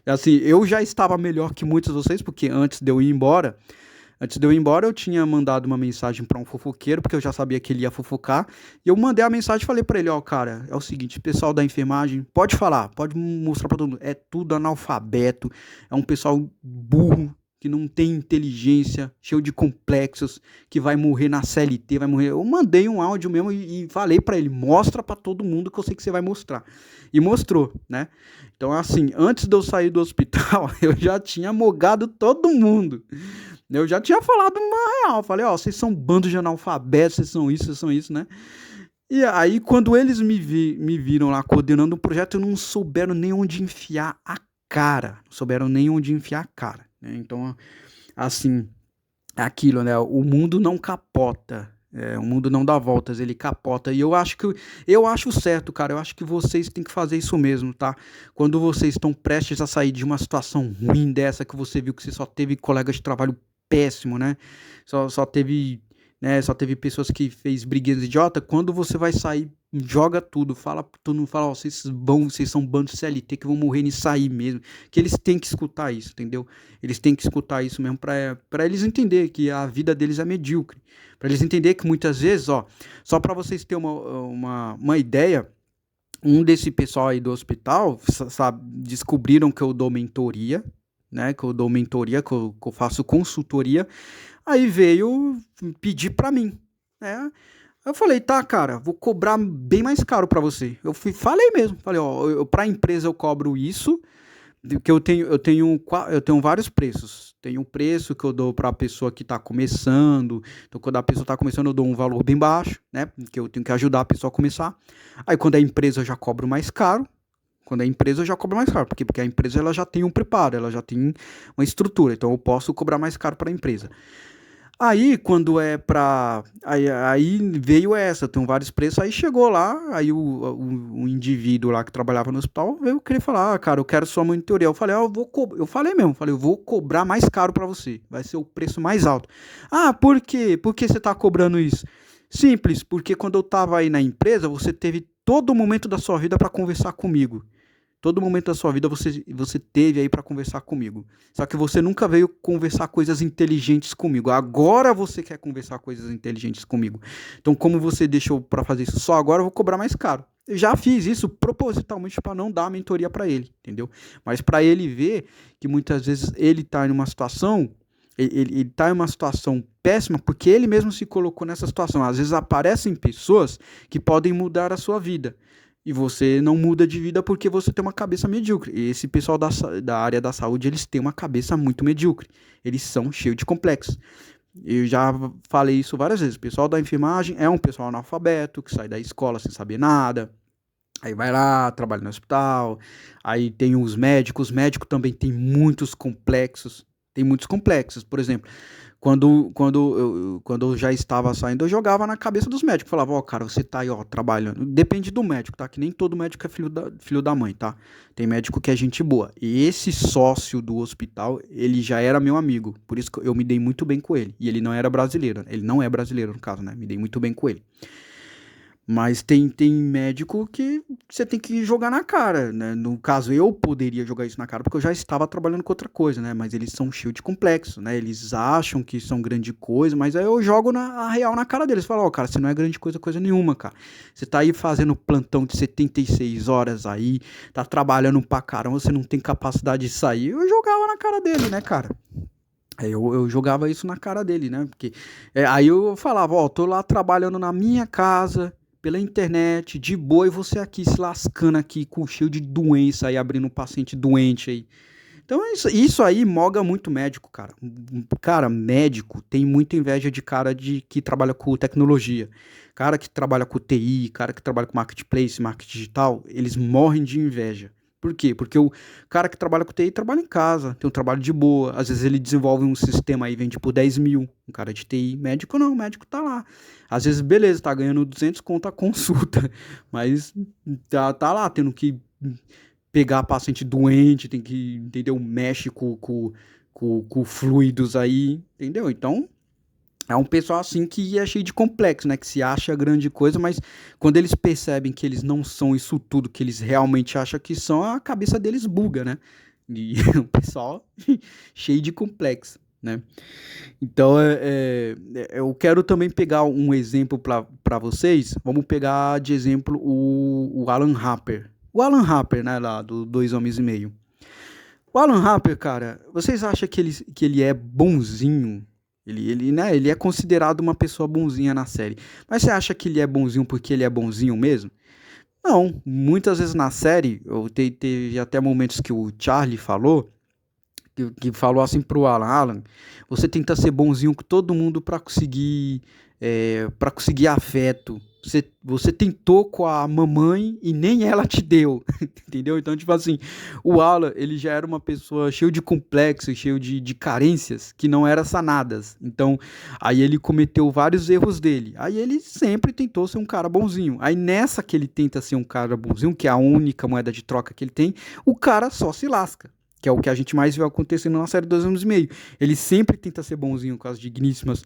assim, eu já estava melhor que muitos de vocês, porque Antes de eu ir embora, eu tinha mandado uma mensagem para um fofoqueiro, porque eu já sabia que ele ia fofocar. E eu mandei a mensagem e falei para ele, ó, cara, é o seguinte, pessoal da enfermagem, pode falar, pode mostrar para todo mundo. É tudo analfabeto, é um pessoal burro, que não tem inteligência, cheio de complexos, que vai morrer na CLT, vai morrer. Eu mandei um áudio mesmo e falei para ele, mostra para todo mundo que eu sei que você vai mostrar. E mostrou, né? Então, assim, antes de eu sair do hospital, eu já tinha mogado todo mundo. Eu já tinha falado uma real, falei, ó, vocês são um bando de analfabetos, vocês são isso, né? E aí, quando eles me viram lá coordenando um projeto, não souberam nem onde enfiar a cara, não souberam nem onde enfiar a cara, né? Então, assim, é aquilo, né? O mundo não capota, o mundo não dá voltas, ele capota. E eu acho certo, cara. Eu acho que vocês têm que fazer isso mesmo, tá? Quando vocês estão prestes a sair de uma situação ruim dessa, que você viu que você só teve colegas de trabalho péssimo, né? Só teve, né? Só teve pessoas que fez briguinhas idiota. Quando você vai sair, joga tudo, fala pra todo mundo, fala, ó, vocês são bando CLT que vão morrer nisso aí mesmo. Que eles têm que escutar isso, entendeu? Eles têm que escutar isso mesmo pra eles entenderem que a vida deles é medíocre. Pra eles entenderem que muitas vezes, ó, só pra vocês terem uma ideia, um desse pessoal aí do hospital, sabe, descobriram que eu dou mentoria, né, que eu faço consultoria, aí veio pedir pra mim, né, eu falei, tá, cara, vou cobrar bem mais caro pra você, falei mesmo, falei, ó, pra empresa eu cobro isso, que eu tenho vários preços. Tem um preço que eu dou para a pessoa que está começando. Então, quando a pessoa está começando, eu dou um valor bem baixo, né? Porque eu tenho que ajudar a pessoa a começar. Aí, quando é empresa, eu já cobro mais caro. Quando é empresa, eu já cobro mais caro. Porque a empresa ela já tem um preparo, ela já tem uma estrutura. Então, eu posso cobrar mais caro para a empresa. Aí, quando é pra. Aí veio essa, tem vários preços. Aí chegou lá, aí o indivíduo lá que trabalhava no hospital veio querer falar, cara, eu quero sua monitoria. Eu falei, eu falei mesmo, eu vou cobrar mais caro pra você. Vai ser o preço mais alto. Ah, por quê? Por que você tá cobrando isso? Simples, porque quando eu tava aí na empresa, você teve todo momento da sua vida pra conversar comigo. Todo momento da sua vida você teve aí para conversar comigo. Só que você nunca veio conversar coisas inteligentes comigo. Agora você quer conversar coisas inteligentes comigo. Então, como você deixou para fazer isso só agora, eu vou cobrar mais caro. Eu já fiz isso propositalmente para não dar a mentoria para ele, entendeu? Mas para ele ver que muitas vezes ele está em uma situação, Ele tá em uma situação péssima porque ele mesmo se colocou nessa situação. Às vezes aparecem pessoas que podem mudar a sua vida. E você não muda de vida porque você tem uma cabeça medíocre. E esse pessoal da área da saúde, eles têm uma cabeça muito medíocre. Eles são cheios de complexos. Eu já falei isso várias vezes. O pessoal da enfermagem é um pessoal analfabeto, que sai da escola sem saber nada. Aí vai lá, trabalha no hospital. Aí tem os médicos também têm muitos complexos. Tem muitos complexos. Por exemplo, quando eu já estava saindo, eu jogava na cabeça dos médicos. Falava, ó, cara, você tá aí, ó, trabalhando. Depende do médico, tá? Que nem todo médico é filho da mãe, tá? Tem médico que é gente boa. E esse sócio do hospital, ele já era meu amigo. Por isso que eu me dei muito bem com ele. E ele não era brasileiro. Ele não é brasileiro, no caso, né? Me dei muito bem com ele. Mas tem médico que você tem que jogar na cara, né? No caso, eu poderia jogar isso na cara porque eu já estava trabalhando com outra coisa, né? Mas eles são cheios de complexo, né? Eles acham que são grande coisa, mas aí eu jogo a real na cara deles. Falo, ó, cara, você não é grande coisa, coisa nenhuma, cara. Você tá aí fazendo plantão de 76 horas aí, tá trabalhando pra caramba, você não tem capacidade de sair. Eu jogava na cara dele, né, cara? Aí eu jogava isso na cara dele, né? Porque aí eu falava, ó, tô lá trabalhando na minha casa, pela internet, de boa, e você aqui se lascando aqui, com cheio de doença aí, abrindo um paciente doente aí. Então isso aí moga muito médico, cara. Cara, médico tem muita inveja de cara de que trabalha com tecnologia. Cara que trabalha com TI, cara que trabalha com marketplace, marketing digital, eles morrem de inveja. Por quê? Porque o cara que trabalha com TI trabalha em casa, tem um trabalho de boa. Às vezes ele desenvolve um sistema aí, vende por 10 mil. Um cara de TI, médico não, o médico tá lá. Às vezes, beleza, tá ganhando 200 conto a consulta, mas tá lá, tendo que pegar paciente doente, tem que, entendeu? Mexe com fluidos aí, entendeu? Então, é um pessoal assim que é cheio de complexo, né? Que se acha grande coisa, mas quando eles percebem que eles não são isso tudo que eles realmente acham que são, a cabeça deles buga, né? E o pessoal cheio de complexo, né? Então, eu quero também pegar um exemplo para vocês. Vamos pegar de exemplo o Alan Harper. O Alan Harper, né, lá do Dois Homens e Meio. O Alan Harper, cara, vocês acham que ele é bonzinho? Né, ele é considerado uma pessoa bonzinha na série. Mas você acha que ele é bonzinho porque ele é bonzinho mesmo? Não. Muitas vezes na série, teve até momentos que o Charlie falou, que falou assim pro Alan, você tenta ser bonzinho com todo mundo para conseguir afeto. Você tentou com a mamãe e nem ela te deu, entendeu? Então, tipo assim, o Alan, ele já era uma pessoa cheio de complexos, cheio de carências que não eram sanadas. Então, aí ele cometeu vários erros dele. Aí ele sempre tentou ser um cara bonzinho. Aí nessa que ele tenta ser um cara bonzinho, que é a única moeda de troca que ele tem, o cara só se lasca. Que é o que a gente mais viu acontecendo na série 2 anos e meio. Ele sempre tenta ser bonzinho com as digníssimas.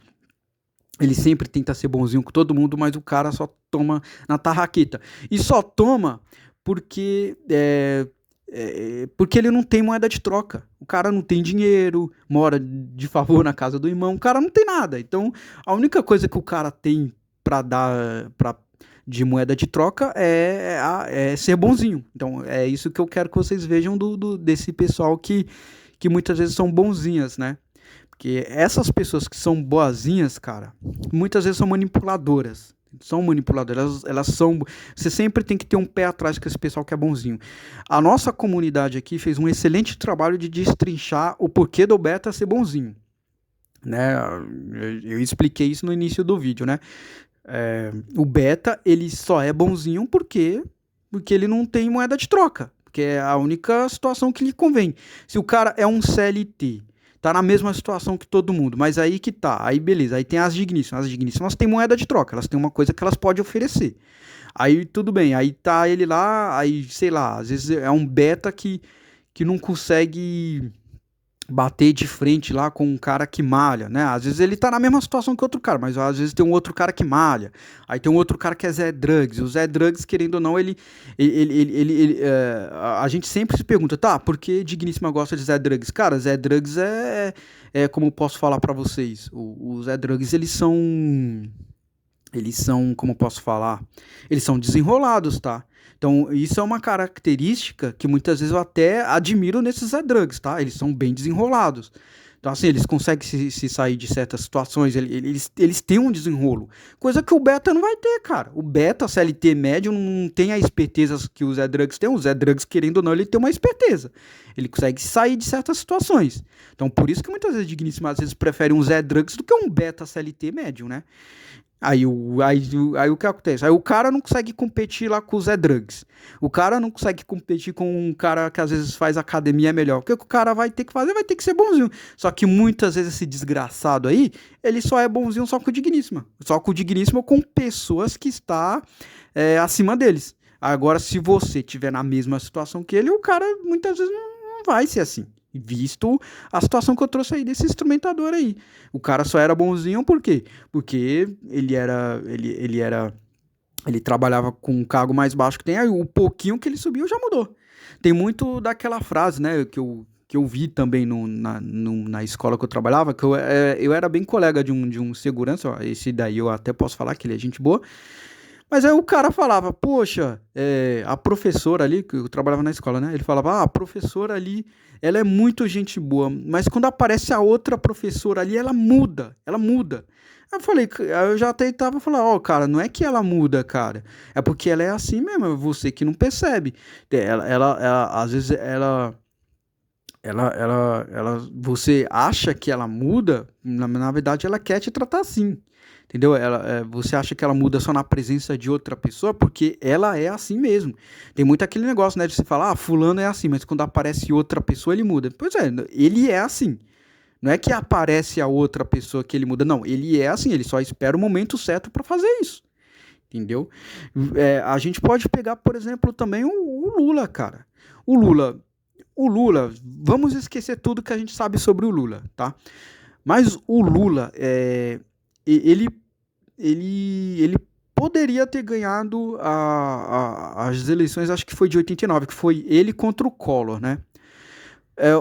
Ele sempre tenta ser bonzinho com todo mundo, mas o cara só toma na tarraqueta. E só toma porque porque ele não tem moeda de troca. O cara não tem dinheiro, mora de favor na casa do irmão, o cara não tem nada. Então, a única coisa que o cara tem para dar de moeda de troca é ser bonzinho. Então, é isso que eu quero que vocês vejam desse pessoal que muitas vezes são bonzinhas, né? Porque essas pessoas que são boazinhas, cara, muitas vezes são manipuladoras. São manipuladoras, elas são. Você sempre tem que ter um pé atrás com esse pessoal que é bonzinho. A nossa comunidade aqui fez um excelente trabalho de destrinchar o porquê do Beta ser bonzinho, né? Eu expliquei isso no início do vídeo, né? O Beta, ele só é bonzinho porque ele não tem moeda de troca, porque é a única situação que lhe convém. Se o cara é um CLT, tá na mesma situação que todo mundo, mas aí que tá, aí beleza, aí tem as digníssimas têm moeda de troca, elas têm uma coisa que elas podem oferecer. Aí tudo bem, aí tá ele lá, aí sei lá, às vezes é um beta que não consegue bater de frente lá com um cara que malha, né? Às vezes ele tá na mesma situação que outro cara, mas às vezes tem um outro cara que malha. Aí tem um outro cara que é Zé Drugs. O Zé Drugs, querendo ou não, a gente sempre se pergunta, tá, por que Digníssima gosta de Zé Drugs? Cara, Zé Drugs como eu posso falar pra vocês, o Zé Drugs, eles são, como eu posso falar, eles são desenrolados, tá? Então, isso é uma característica que muitas vezes eu até admiro nesses Zé Drugs, tá? Eles são bem desenrolados. Então, assim, eles conseguem se sair de certas situações, eles têm um desenrolo. Coisa que o beta não vai ter, cara. O beta, CLT médio, não tem a esperteza que o Zé Drugs tem. O Zé Drugs, querendo ou não, ele tem uma esperteza. Ele consegue sair de certas situações. Então, por isso que muitas vezes digníssimas às vezes preferem um Zé Drugs do que um beta CLT médio, né? Aí o que acontece? Aí o cara não consegue competir lá com o Zé Drugs. O cara não consegue competir com um cara que às vezes faz academia melhor. O que o cara vai ter que fazer? Vai ter que ser bonzinho. Só que muitas vezes esse desgraçado aí, ele só é bonzinho só com o Digníssima. Só com o Digníssima com pessoas que está acima deles. Agora, se você tiver na mesma situação que ele, o cara muitas vezes não vai ser assim. Visto a situação que eu trouxe aí desse instrumentador aí. O cara só era bonzinho por quê? Porque ele trabalhava com um cargo mais baixo que tem, aí o pouquinho que ele subiu já mudou. Tem muito daquela frase, né, que eu vi também na escola que eu trabalhava, que eu era bem colega de um segurança, ó, esse daí eu até posso falar que ele é gente boa. Mas aí o cara falava, poxa, a professora ali, que eu trabalhava na escola, né? Ele falava, a professora ali, ela é muito gente boa, mas quando aparece a outra professora ali, ela muda, ela muda. Aí eu já tentava falar, cara, não é que ela muda, cara, é porque ela é assim mesmo, é você que não percebe. Às vezes, você acha que ela muda, na verdade ela quer te tratar assim. Entendeu? Você acha que ela muda só na presença de outra pessoa, porque ela é assim mesmo. Tem muito aquele negócio, né, de você falar, fulano é assim, mas quando aparece outra pessoa ele muda. Pois é, ele é assim. Não é que aparece a outra pessoa que ele muda, não. Ele é assim, ele só espera o momento certo para fazer isso. Entendeu? A gente pode pegar, por exemplo, também o Lula, cara. O Lula, vamos esquecer tudo que a gente sabe sobre o Lula, tá? Mas o Lula, ele ele poderia ter ganhado as eleições, acho que foi de 89, que foi ele contra o Collor, né?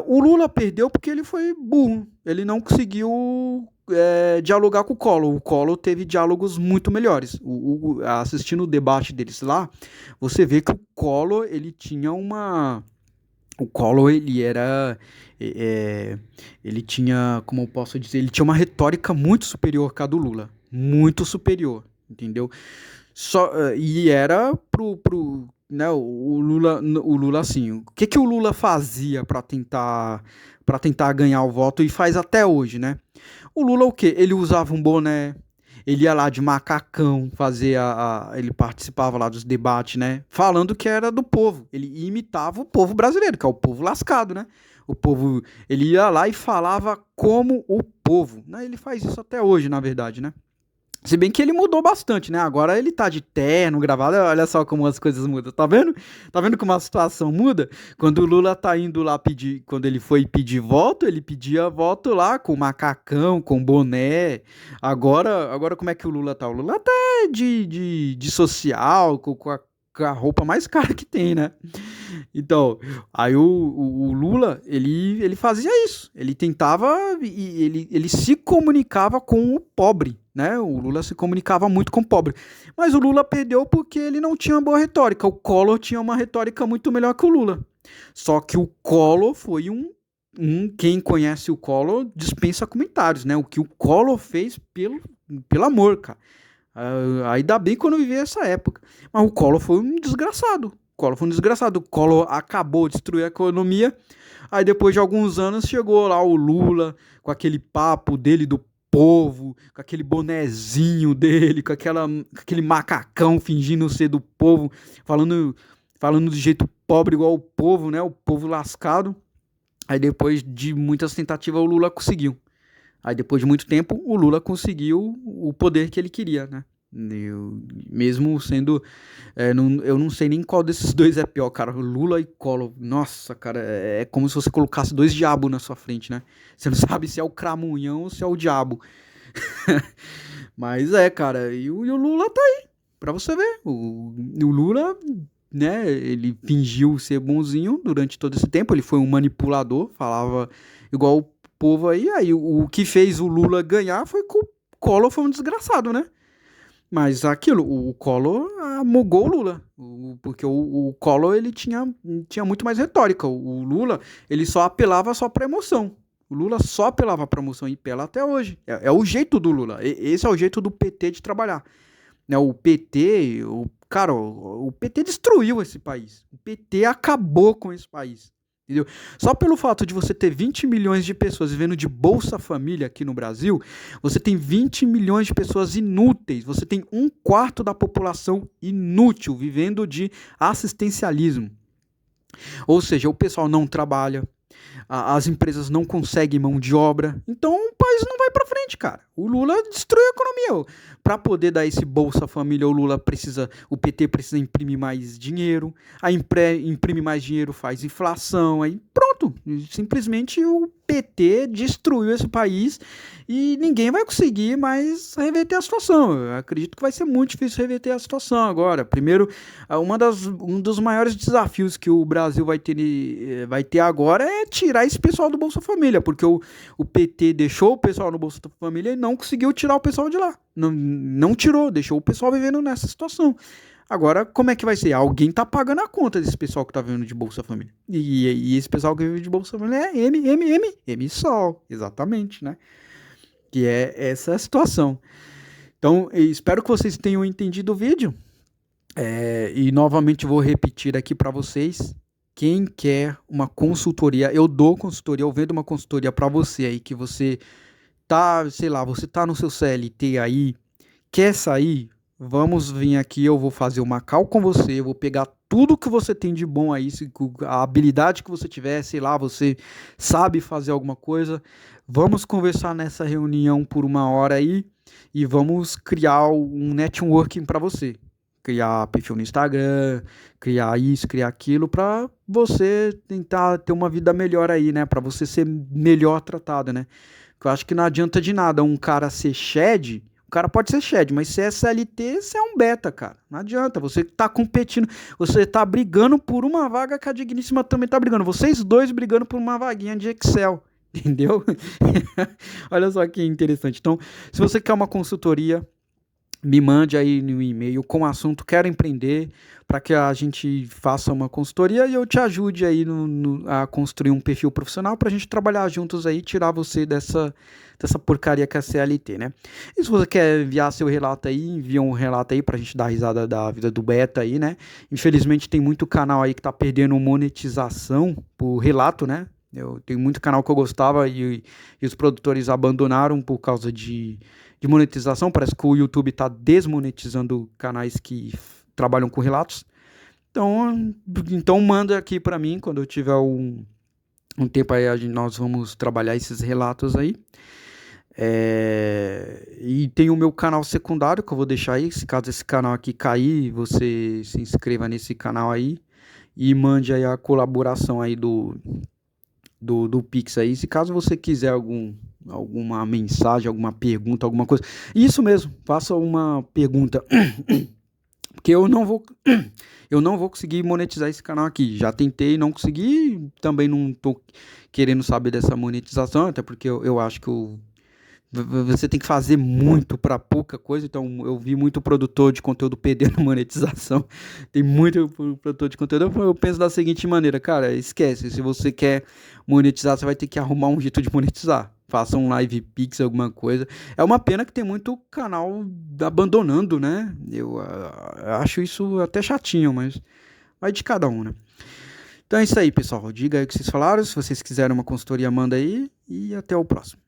O Lula perdeu porque ele foi burro, ele não conseguiu dialogar com o Collor. O Collor teve diálogos muito melhores. Assistindo o debate deles lá, você vê que o Collor, ele tinha uma... O Collor, ele tinha, como eu posso dizer, ele tinha uma retórica muito superior que a do Lula. Muito superior, entendeu? E era né, o Lula assim, o que o Lula fazia para tentar ganhar o voto e faz até hoje, né? O Lula o quê? Ele usava um boné, ele ia lá de macacão, ele participava lá dos debates, né? Falando que era do povo. Ele imitava o povo brasileiro, que é o povo lascado, né? O povo, ele ia lá e falava como o povo, né? Ele faz isso até hoje, na verdade, né? Se bem que ele mudou bastante, né? Agora ele tá de terno, gravado. Olha só como as coisas mudam. Tá vendo? Tá vendo como a situação muda? Quando o Lula tá indo lá pedir, quando ele foi pedir voto, ele pedia voto lá com macacão, com boné. Agora como é que o Lula tá? O Lula tá de social, com a roupa mais cara que tem, né? Então, aí o Lula, ele fazia isso. Ele tentava e ele se comunicava com o pobre, né? O Lula se comunicava muito com o pobre. Mas o Lula perdeu porque ele não tinha uma boa retórica. O Collor tinha uma retórica muito melhor que o Lula. Só que o Collor foi quem conhece o Collor dispensa comentários, né? O que o Collor fez pelo amor, cara. Ainda bem que eu não vivi essa época. Mas o Collor foi um desgraçado. O Collor acabou, destruiu a economia. Aí depois de alguns anos chegou lá o Lula com aquele papo dele do povo, com aquele bonezinho dele, com aquele macacão fingindo ser do povo, falando de jeito pobre igual o povo, né? O povo lascado. Aí depois de muitas tentativas o Lula conseguiu. Aí depois de muito tempo o Lula conseguiu o poder que ele queria, né? Mesmo sendo... eu não sei nem qual desses dois é pior, cara. Lula e Collor. Nossa, cara, é como se você colocasse dois diabos na sua frente, né? Você não sabe se é o Cramunhão ou se é o diabo. Mas cara, e o Lula tá aí, pra você ver. O Lula, né, ele fingiu ser bonzinho durante todo esse tempo. Ele foi um manipulador, falava igual o povo aí. Aí o que fez o Lula ganhar foi que o Collor foi um desgraçado, né? Mas aquilo, o Collor amugou o Lula, porque o Collor ele tinha muito mais retórica. O Lula ele só apelava só para emoção. O Lula só apelava para moção e pela até hoje. É o jeito do Lula. Esse é o jeito do PT de trabalhar. Né, o PT, cara, o PT destruiu esse país. O PT acabou com esse país. Entendeu? Só pelo fato de você ter 20 milhões de pessoas vivendo de Bolsa Família aqui no Brasil, você tem 20 milhões de pessoas inúteis. Você tem um quarto da população inútil vivendo de assistencialismo. Ou seja, o pessoal não trabalha, as empresas não conseguem mão de obra, então o país não vai para frente, cara. O Lula destruiu a economia. Para poder dar esse Bolsa Família, o PT precisa imprimir mais dinheiro, imprime mais dinheiro, faz inflação, aí pronto. Simplesmente o PT destruiu esse país e ninguém vai conseguir mais reverter a situação. Eu acredito que vai ser muito difícil reverter a situação agora. Primeiro, um dos maiores desafios que o Brasil vai ter agora é tirar esse pessoal do Bolsa Família, porque o PT deixou o pessoal no Bolsa Família e não conseguiu tirar o pessoal de lá. Não tirou, deixou o pessoal vivendo nessa situação. Agora, como é que vai ser? Alguém tá pagando a conta desse pessoal que tá vivendo de Bolsa Família. E esse pessoal que vive de Bolsa Família é MSol, exatamente, né? Que é essa a situação. Então, espero que vocês tenham entendido o vídeo. E novamente vou repetir aqui para vocês. Quem quer uma consultoria, eu dou consultoria, eu vendo uma consultoria para você aí, que você tá, sei lá, você tá no seu CLT aí, quer sair, vamos vir aqui, eu vou fazer uma call com você, eu vou pegar tudo que você tem de bom aí, a habilidade que você tiver, sei lá, você sabe fazer alguma coisa, vamos conversar nessa reunião por uma hora aí e vamos criar um networking para você. Criar perfil no Instagram, criar isso, criar aquilo, para você tentar ter uma vida melhor aí, né? Para você ser melhor tratado, né? Eu acho que não adianta de nada um cara ser shed, o cara pode ser shed, mas se é SLT, você é um beta, cara. Não adianta, você tá competindo, você tá brigando por uma vaga que a Digníssima também tá brigando. Vocês dois brigando por uma vaguinha de Excel. Entendeu? Olha só que interessante. Então, se você quer uma consultoria, me mande aí no e-mail com o assunto Quero Empreender, para que a gente faça uma consultoria e eu te ajude aí a construir um perfil profissional para a gente trabalhar juntos aí, tirar você dessa porcaria que é a CLT, né? E se você quer enviar seu relato aí, envia um relato aí para a gente dar risada da vida do beta aí, né? Infelizmente tem muito canal aí que tá perdendo monetização por relato, né? Eu tenho muito canal que eu gostava e os produtores abandonaram por causa de monetização. Parece que o YouTube está desmonetizando canais que trabalham com relatos. Então manda aqui para mim quando eu tiver um tempo aí, nós vamos trabalhar esses relatos aí. E tem o meu canal secundário que eu vou deixar aí. Se caso esse canal aqui cair, você se inscreva nesse canal aí e mande aí a colaboração aí do Pix aí. Se caso você quiser alguma mensagem, alguma pergunta, alguma coisa. Isso mesmo, faça uma pergunta. Porque eu não vou conseguir monetizar esse canal aqui. Já tentei, não consegui. Também não tô querendo saber dessa monetização, até porque eu acho que você tem que fazer muito para pouca coisa. Então eu vi muito produtor de conteúdo perdendo monetização. Tem muito produtor de conteúdo. Eu penso da seguinte maneira, cara, esquece. Se você quer monetizar, você vai ter que arrumar um jeito de monetizar. Faça um live pix, alguma coisa. É uma pena que tem muito canal abandonando, né? Eu acho isso até chatinho, mas vai de cada um, né? Então é isso aí, pessoal. Diga aí o que vocês falaram. Se vocês quiserem uma consultoria, manda aí. E até o próximo.